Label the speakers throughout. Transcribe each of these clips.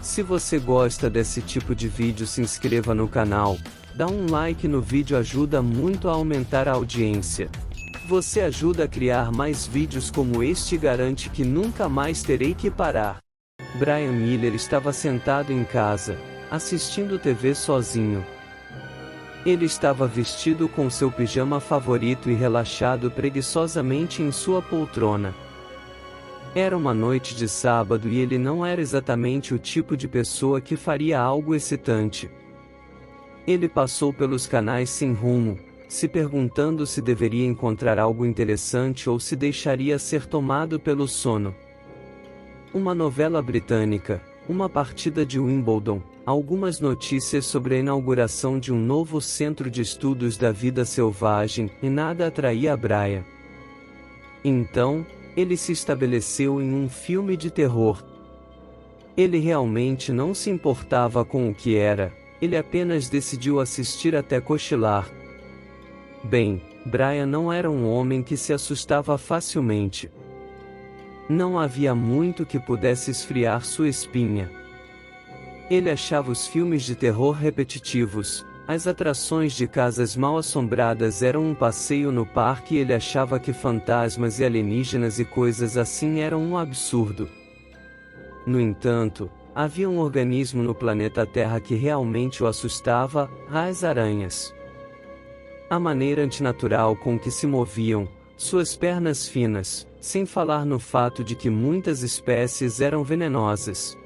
Speaker 1: Se você gosta desse tipo de vídeo, se inscreva no canal, dá um like no vídeo, ajuda muito a aumentar a audiência. Você ajuda a criar mais vídeos como este e garante que nunca mais terei que parar. Brian Miller estava sentado em casa, assistindo TV sozinho. Ele estava vestido com seu pijama favorito e relaxado preguiçosamente em sua poltrona. Era uma noite de sábado e ele não era exatamente o tipo de pessoa que faria algo excitante. Ele passou pelos canais sem rumo, se perguntando se deveria encontrar algo interessante ou se deixaria ser tomado pelo sono. Uma novela britânica, uma partida de Wimbledon, algumas notícias sobre a inauguração de um novo centro de estudos da vida selvagem, e nada atraía a Brian. Então, ele se estabeleceu em um filme de terror. Ele realmente não se importava com o que era, ele apenas decidiu assistir até cochilar. Bem, Brian não era um homem que se assustava facilmente. Não havia muito que pudesse esfriar sua espinha. Ele achava os filmes de terror repetitivos, as atrações de casas mal assombradas eram um passeio no parque e ele achava que fantasmas e alienígenas e coisas assim eram um absurdo. No entanto, havia um organismo no planeta Terra que realmente o assustava: as aranhas. A maneira antinatural com que se moviam, suas pernas finas, sem falar no fato de que muitas espécies eram venenosas.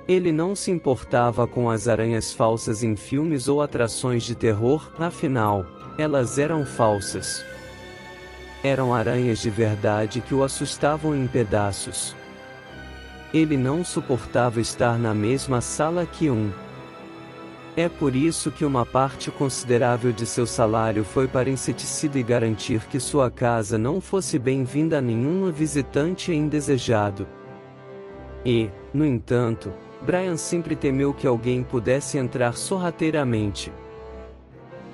Speaker 1: Ele não se importava com as aranhas falsas em filmes ou atrações de terror, afinal, elas eram falsas. Eram aranhas de verdade que o assustavam em pedaços. Ele não suportava estar na mesma sala que um. É por isso que uma parte considerável de seu salário foi para inseticida e garantir que sua casa não fosse bem-vinda a nenhum visitante indesejado. E, no entanto, Brian sempre temeu que alguém pudesse entrar sorrateiramente.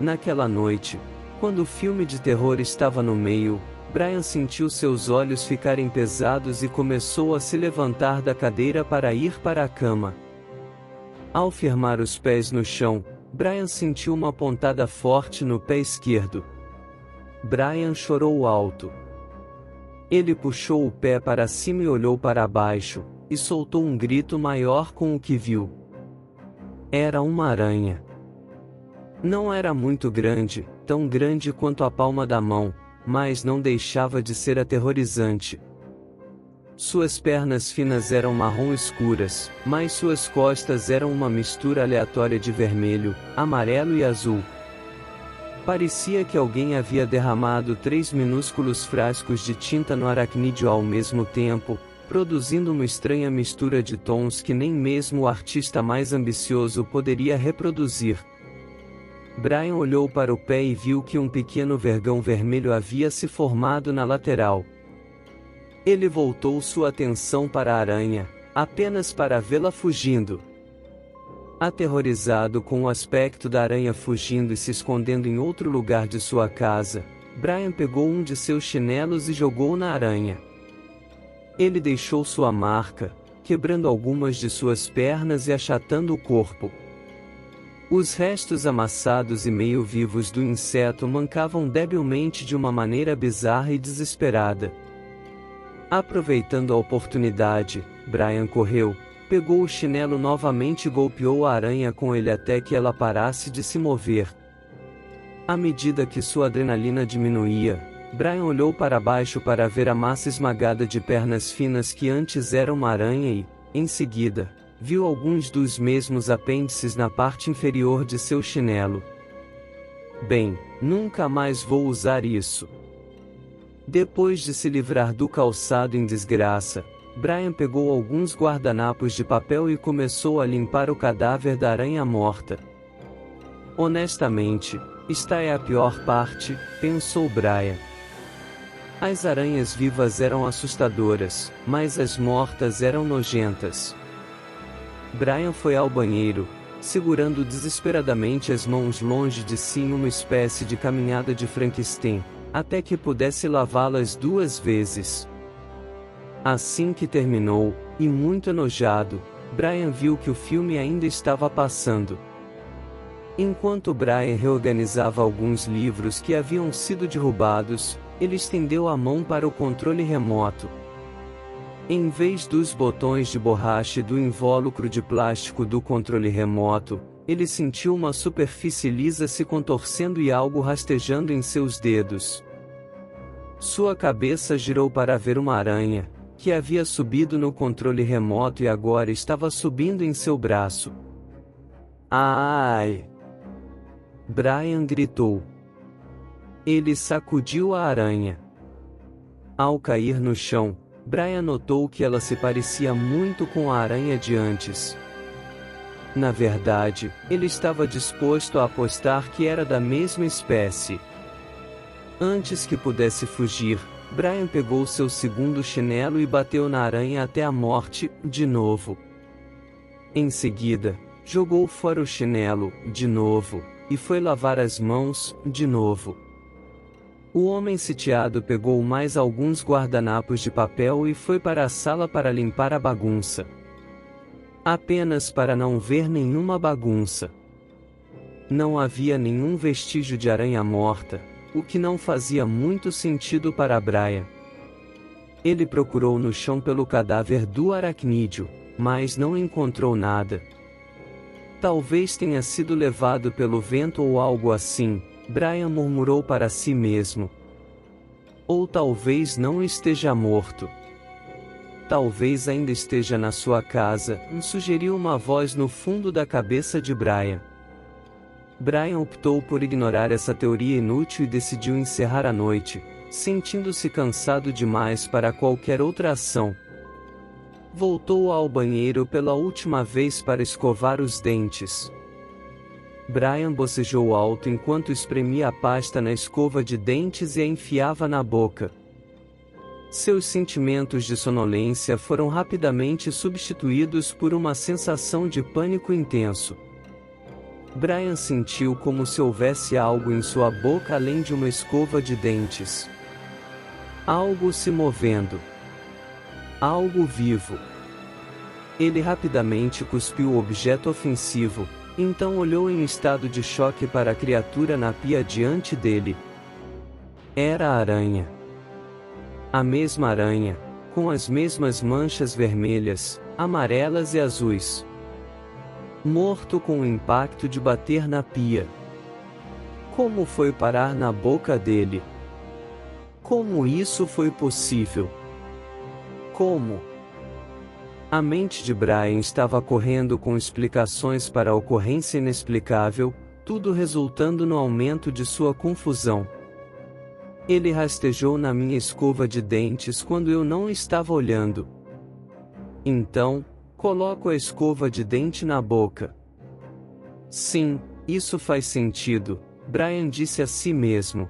Speaker 1: Naquela noite, quando o filme de terror estava no meio, Brian sentiu seus olhos ficarem pesados e começou a se levantar da cadeira para ir para a cama. Ao firmar os pés no chão, Brian sentiu uma pontada forte no pé esquerdo. Brian chorou alto. Ele puxou o pé para cima e olhou para baixo, e soltou um grito maior com o que viu. Era uma aranha. Não era muito grande, tão grande quanto a palma da mão, mas não deixava de ser aterrorizante. Suas pernas finas eram marrom escuras, mas suas costas eram uma mistura aleatória de vermelho, amarelo e azul. Parecia que alguém havia derramado 3 minúsculos frascos de tinta no aracnídeo ao mesmo tempo, produzindo uma estranha mistura de tons que nem mesmo o artista mais ambicioso poderia reproduzir. Brian olhou para o pé e viu que um pequeno vergão vermelho havia se formado na lateral. Ele voltou sua atenção para a aranha, apenas para vê-la fugindo. Aterrorizado com o aspecto da aranha fugindo e se escondendo em outro lugar de sua casa, Brian pegou um de seus chinelos e jogou na aranha. Ele deixou sua marca, quebrando algumas de suas pernas e achatando o corpo. Os restos amassados e meio vivos do inseto mancavam debilmente de uma maneira bizarra e desesperada. Aproveitando a oportunidade, Brian correu, pegou o chinelo novamente e golpeou a aranha com ele até que ela parasse de se mover. À medida que sua adrenalina diminuía, Brian olhou para baixo para ver a massa esmagada de pernas finas que antes era uma aranha e, em seguida, viu alguns dos mesmos apêndices na parte inferior de seu chinelo. Bem, nunca mais vou usar isso. Depois de se livrar do calçado em desgraça, Brian pegou alguns guardanapos de papel e começou a limpar o cadáver da aranha morta. Honestamente, esta é a pior parte, pensou Brian. As aranhas vivas eram assustadoras, mas as mortas eram nojentas. Brian foi ao banheiro, segurando desesperadamente as mãos longe de si em uma espécie de caminhada de Frankenstein, até que pudesse lavá-las 2 vezes. Assim que terminou, e muito enojado, Brian viu que o filme ainda estava passando. Enquanto Brian reorganizava alguns livros que haviam sido derrubados, ele estendeu a mão para o controle remoto. Em vez dos botões de borracha e do invólucro de plástico do controle remoto, ele sentiu uma superfície lisa se contorcendo e algo rastejando em seus dedos. Sua cabeça girou para ver uma aranha, que havia subido no controle remoto e agora estava subindo em seu braço. Ai! Brian gritou. Ele sacudiu a aranha. Ao cair no chão, Brian notou que ela se parecia muito com a aranha de antes. Na verdade, ele estava disposto a apostar que era da mesma espécie. Antes que pudesse fugir, Brian pegou seu segundo chinelo e bateu na aranha até a morte, de novo. Em seguida, jogou fora o chinelo, de novo, e foi lavar as mãos, de novo. O homem sitiado pegou mais alguns guardanapos de papel e foi para a sala para limpar a bagunça. Apenas para não ver nenhuma bagunça. Não havia nenhum vestígio de aranha morta, o que não fazia muito sentido para Brian. Ele procurou no chão pelo cadáver do aracnídeo, mas não encontrou nada. Talvez tenha sido levado pelo vento ou algo assim, Brian murmurou para si mesmo. Ou talvez não esteja morto. Talvez ainda esteja na sua casa, sugeriu uma voz no fundo da cabeça de Brian. Brian optou por ignorar essa teoria inútil e decidiu encerrar a noite, sentindo-se cansado demais para qualquer outra ação. Voltou ao banheiro pela última vez para escovar os dentes. Brian bocejou alto enquanto espremia a pasta na escova de dentes e a enfiava na boca. Seus sentimentos de sonolência foram rapidamente substituídos por uma sensação de pânico intenso. Brian sentiu como se houvesse algo em sua boca além de uma escova de dentes. Algo se movendo. Algo vivo. Ele rapidamente cuspiu o objeto ofensivo, então olhou em estado de choque para a criatura na pia diante dele. Era a aranha. A mesma aranha, com as mesmas manchas vermelhas, amarelas e azuis. Morto com o impacto de bater na pia. Como foi parar na boca dele? Como isso foi possível? Como? A mente de Brian estava correndo com explicações para a ocorrência inexplicável, tudo resultando no aumento de sua confusão. Ele rastejou na minha escova de dentes quando eu não estava olhando. Então, coloco a escova de dente na boca. Sim, isso faz sentido, Brian disse a si mesmo.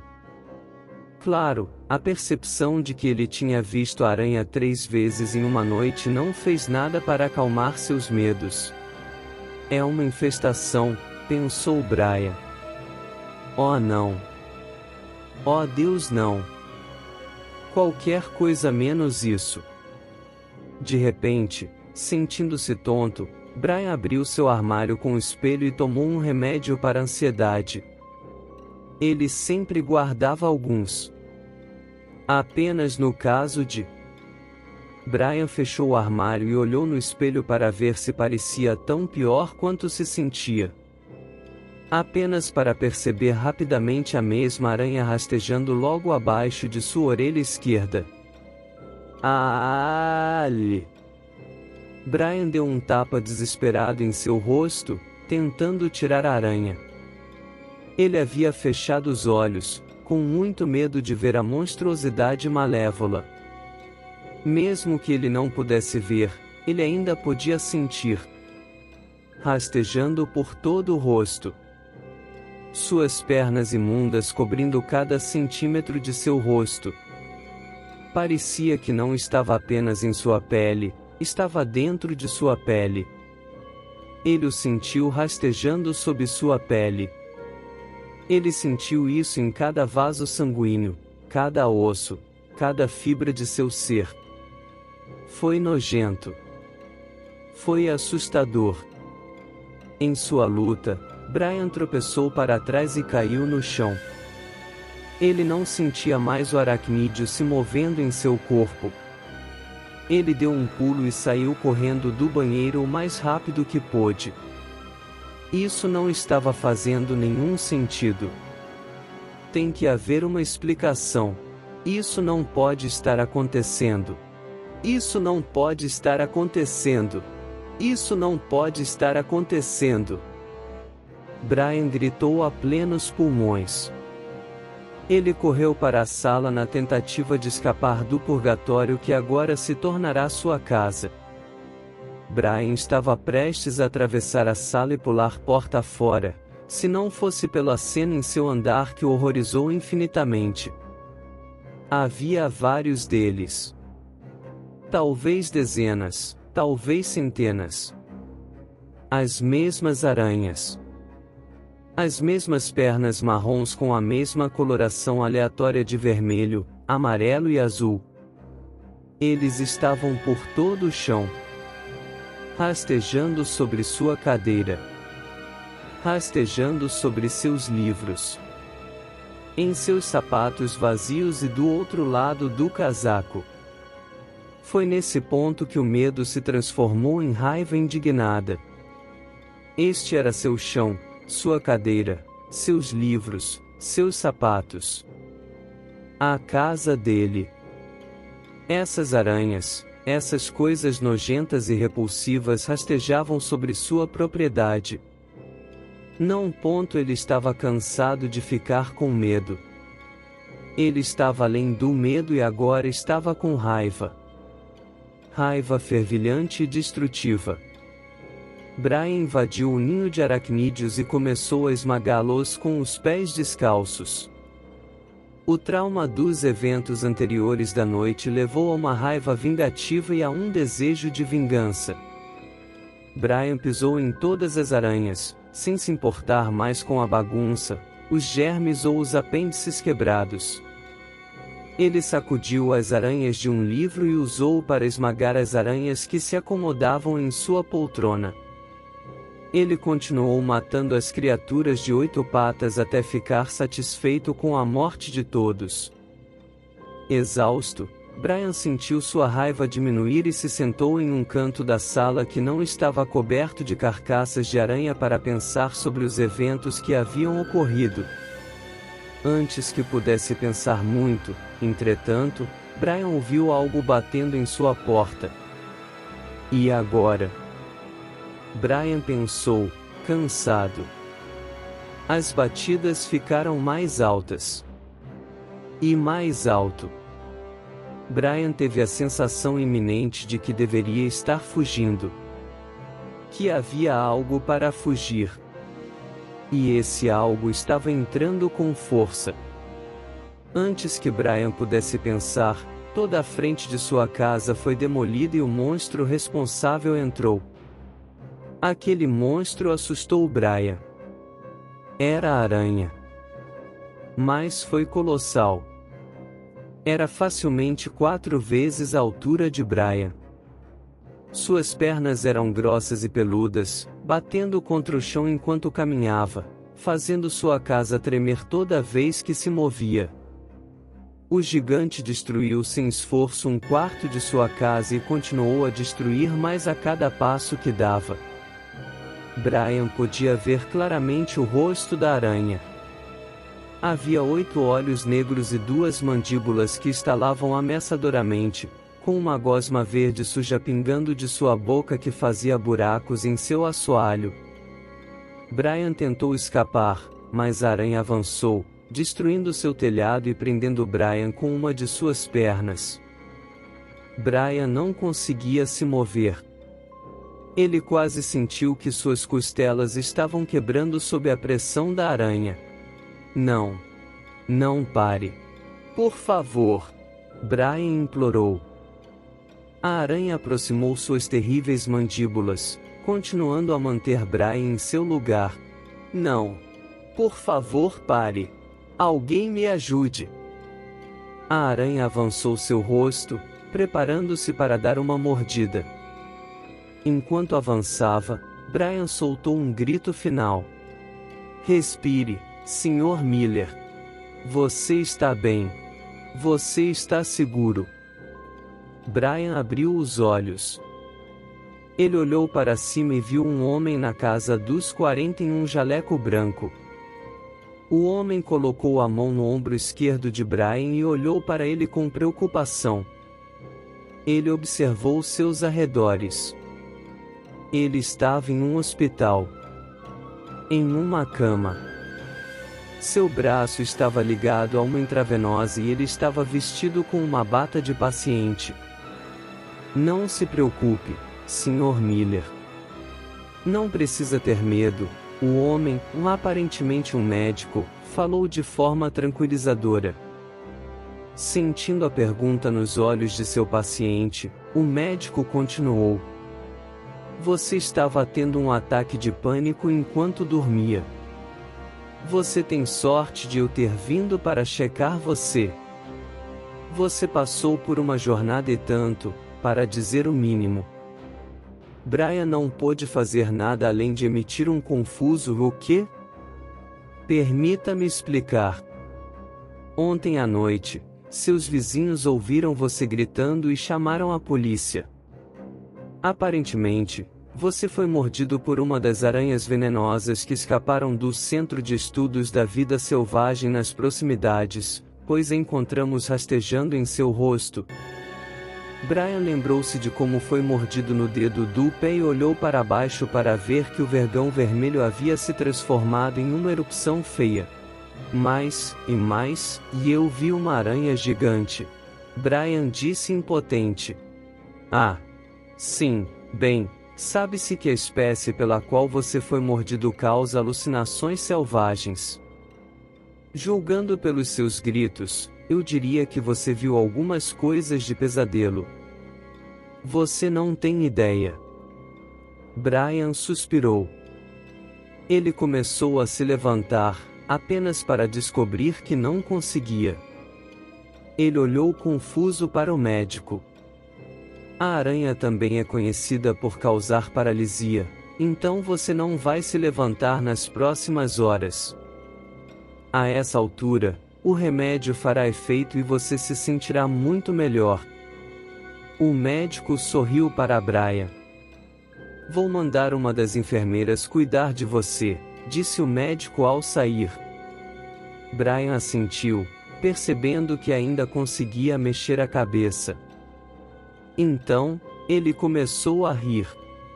Speaker 1: Claro, a percepção de que ele tinha visto a aranha 3 vezes em uma noite não fez nada para acalmar seus medos. É uma infestação, pensou Brian. Oh não! Oh Deus não! Qualquer coisa menos isso. De repente, sentindo-se tonto, Brian abriu seu armário com o espelho e tomou um remédio para a ansiedade. Ele sempre guardava alguns. Apenas no caso de... Brian fechou o armário e olhou no espelho para ver se parecia tão pior quanto se sentia. Apenas para perceber rapidamente a mesma aranha rastejando logo abaixo de sua orelha esquerda. Ali! Brian deu um tapa desesperado em seu rosto, tentando tirar a aranha. Ele havia fechado os olhos, com muito medo de ver a monstruosidade malévola. Mesmo que ele não pudesse ver, ele ainda podia sentir. Rastejando por todo o rosto. Suas pernas imundas cobrindo cada centímetro de seu rosto. Parecia que não estava apenas em sua pele, estava dentro de sua pele. Ele o sentiu rastejando sob sua pele. Ele sentiu isso em cada vaso sanguíneo, cada osso, cada fibra de seu ser. Foi nojento. Foi assustador. Em sua luta, Brian tropeçou para trás e caiu no chão. Ele não sentia mais o aracnídeo se movendo em seu corpo. Ele deu um pulo e saiu correndo do banheiro o mais rápido que pôde. Isso não estava fazendo nenhum sentido. Tem que haver uma explicação. Isso não pode estar acontecendo. Isso não pode estar acontecendo. Isso não pode estar acontecendo. Brian gritou a plenos pulmões. Ele correu para a sala na tentativa de escapar do purgatório que agora se tornará sua casa. Brian estava prestes a atravessar a sala e pular porta fora, se não fosse pela cena em seu andar que o horrorizou infinitamente. Havia vários deles. Talvez dezenas, talvez centenas. As mesmas aranhas. As mesmas pernas marrons com a mesma coloração aleatória de vermelho, amarelo e azul. Eles estavam por todo o chão. Rastejando sobre sua cadeira. Rastejando sobre seus livros. Em seus sapatos vazios e do outro lado do casaco. Foi nesse ponto que o medo se transformou em raiva indignada. Este era seu chão, sua cadeira, seus livros, seus sapatos. A casa dele. Essas aranhas, essas coisas nojentas e repulsivas rastejavam sobre sua propriedade. Não ponto ele estava cansado de ficar com medo. Ele estava além do medo e agora estava com raiva. Raiva fervilhante e destrutiva. Brian invadiu o ninho de aracnídeos e começou a esmagá-los com os pés descalços. O trauma dos eventos anteriores da noite levou a uma raiva vingativa e a um desejo de vingança. Brian pisou em todas as aranhas, sem se importar mais com a bagunça, os germes ou os apêndices quebrados. Ele sacudiu as aranhas de um livro e usou-o para esmagar as aranhas que se acomodavam em sua poltrona. Ele continuou matando as criaturas de 8 patas até ficar satisfeito com a morte de todos. Exausto, Brian sentiu sua raiva diminuir e se sentou em um canto da sala que não estava coberto de carcaças de aranha para pensar sobre os eventos que haviam ocorrido. Antes que pudesse pensar muito, entretanto, Brian ouviu algo batendo em sua porta. E agora? Brian pensou, cansado. As batidas ficaram mais altas. E mais alto. Brian teve a sensação iminente de que deveria estar fugindo. Que havia algo para fugir. E esse algo estava entrando com força. Antes que Brian pudesse pensar, toda a frente de sua casa foi demolida e o monstro responsável entrou. Aquele monstro assustou Brian. Era a aranha. Mas foi colossal. Era facilmente 4 vezes a altura de Brian. Suas pernas eram grossas e peludas, batendo contra o chão enquanto caminhava, fazendo sua casa tremer toda vez que se movia. O gigante destruiu sem esforço um quarto de sua casa e continuou a destruir mais a cada passo que dava. Brian podia ver claramente o rosto da aranha. Havia 8 olhos negros e 2 mandíbulas que estalavam ameaçadoramente, com uma gosma verde suja pingando de sua boca que fazia buracos em seu assoalho. Brian tentou escapar, mas a aranha avançou, destruindo seu telhado e prendendo Brian com uma de suas pernas. Brian não conseguia se mover. Ele quase sentiu que suas costelas estavam quebrando sob a pressão da aranha. Não. Não pare. Por favor. Brian implorou. A aranha aproximou suas terríveis mandíbulas, continuando a manter Brian em seu lugar. Não. Por favor, pare. Alguém me ajude. A aranha avançou seu rosto, preparando-se para dar uma mordida. Enquanto avançava, Brian soltou um grito final. Respire, Sr. Miller. Você está bem. Você está seguro. Brian abriu os olhos. Ele olhou para cima e viu um homem na casa dos 40 em um jaleco branco. O homem colocou a mão no ombro esquerdo de Brian e olhou para ele com preocupação. Ele observou seus arredores. Ele estava em um hospital. Em uma cama. Seu braço estava ligado a uma intravenosa e ele estava vestido com uma bata de paciente. Não se preocupe, Sr. Miller. Não precisa ter medo. O homem, aparentemente um médico, falou de forma tranquilizadora. Sentindo a pergunta nos olhos de seu paciente, o médico continuou. Você estava tendo um ataque de pânico enquanto dormia. Você tem sorte de eu ter vindo para checar você. Você passou por uma jornada e tanto, para dizer o mínimo. Brian não pôde fazer nada além de emitir um confuso "o quê?" Permita-me explicar. Ontem à noite, seus vizinhos ouviram você gritando e chamaram a polícia. Aparentemente, você foi mordido por uma das aranhas venenosas que escaparam do Centro de Estudos da Vida Selvagem nas proximidades, pois a encontramos rastejando em seu rosto. Brian lembrou-se de como foi mordido no dedo do pé e olhou para baixo para ver que o vergão vermelho havia se transformado em uma erupção feia. E eu vi uma aranha gigante. Brian disse impotente. Ah! Sim, bem, sabe-se que a espécie pela qual você foi mordido causa alucinações selvagens. Julgando pelos seus gritos, eu diria que você viu algumas coisas de pesadelo. Você não tem ideia. Brian suspirou. Ele começou a se levantar, apenas para descobrir que não conseguia. Ele olhou confuso para o médico. A aranha também é conhecida por causar paralisia, então você não vai se levantar nas próximas horas. A essa altura, o remédio fará efeito e você se sentirá muito melhor. O médico sorriu para Brian. Vou mandar uma das enfermeiras cuidar de você, disse o médico ao sair. Brian assentiu, percebendo que ainda conseguia mexer a cabeça. Então, ele começou a rir,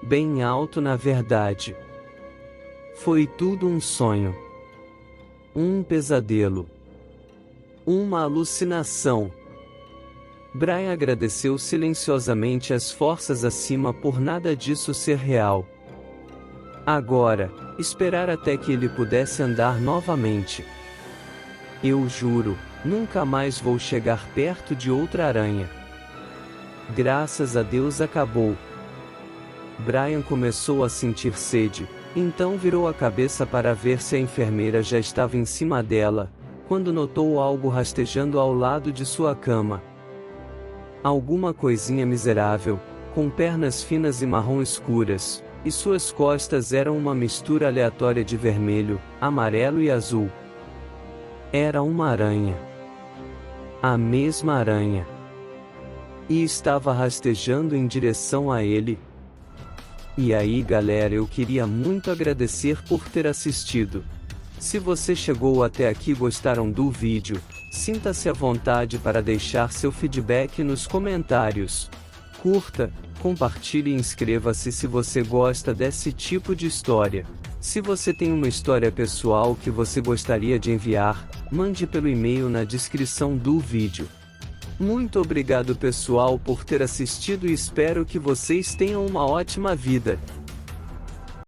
Speaker 1: bem alto na verdade. Foi tudo um sonho. Um pesadelo. Uma alucinação. Brian agradeceu silenciosamente às forças acima por nada disso ser real. Agora, esperar até que ele pudesse andar novamente. Eu juro, nunca mais vou chegar perto de outra aranha. Graças a Deus acabou. Brian começou a sentir sede, então virou a cabeça para ver se a enfermeira já estava em cima dela, quando notou algo rastejando ao lado de sua cama. Alguma coisinha miserável, com pernas finas e marrom escuras, e suas costas eram uma mistura aleatória de vermelho, amarelo e azul. Era uma aranha. A mesma aranha. E estava rastejando em direção a ele. E aí galera, eu queria muito agradecer por ter assistido. Se você chegou até aqui e gostaram do vídeo, sinta-se à vontade para deixar seu feedback nos comentários. Curta, compartilhe e inscreva-se se você gosta desse tipo de história. Se você tem uma história pessoal que você gostaria de enviar, mande pelo e-mail na descrição do vídeo. Muito obrigado pessoal por ter assistido e espero que vocês tenham uma ótima vida.